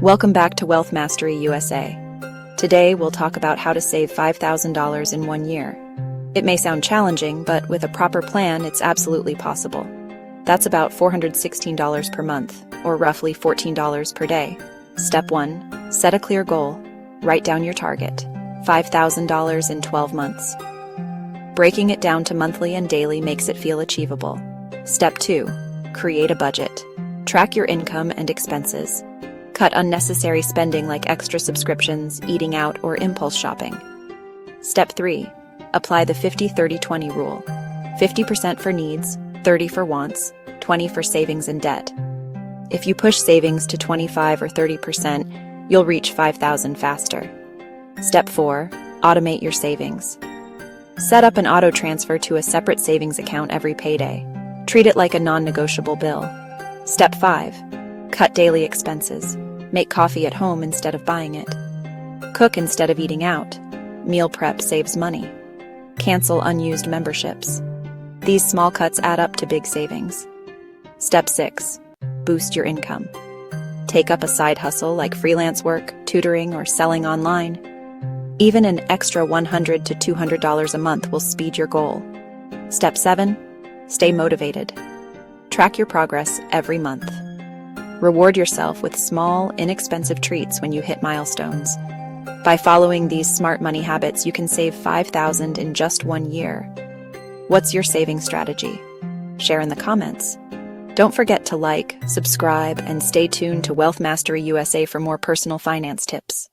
Welcome back to Wealth Mastery USA. Today, we'll talk about how to save $5,000 in 1 year. It may sound challenging, but with a proper plan, it's absolutely possible. That's about $416 per month, or roughly $14 per day. Step 1. Set a clear goal. Write down your target, $5,000 in 12 months. Breaking it down to monthly and daily makes it feel achievable. Step 2. Create a budget. Track your income and expenses. Cut unnecessary spending like extra subscriptions, eating out, or impulse shopping. Step 3. Apply the 50-30-20 rule. 50% for needs, 30 for wants, 20 for savings and debt. If you push savings to 25 or 30%, you'll reach $5,000 faster. Step 4. Automate your savings. Set up an auto transfer to a separate savings account every payday. Treat it like a non-negotiable bill. Step 5. Cut daily expenses. Make coffee at home instead of buying it. Cook instead of eating out. Meal prep saves money. Cancel unused memberships. These small cuts add up to big savings. Step 6. Boost your income. Take up a side hustle like freelance work, tutoring, or selling online. Even an extra $100 to $200 a month will speed your goal. Step 7. Stay motivated. Track your progress every month. Reward yourself with small, inexpensive treats when you hit milestones. By following these smart money habits, you can save $5,000 in just 1 year. What's your saving strategy? Share in the comments. Don't forget to like, subscribe, and stay tuned to Wealth Mastery USA for more personal finance tips.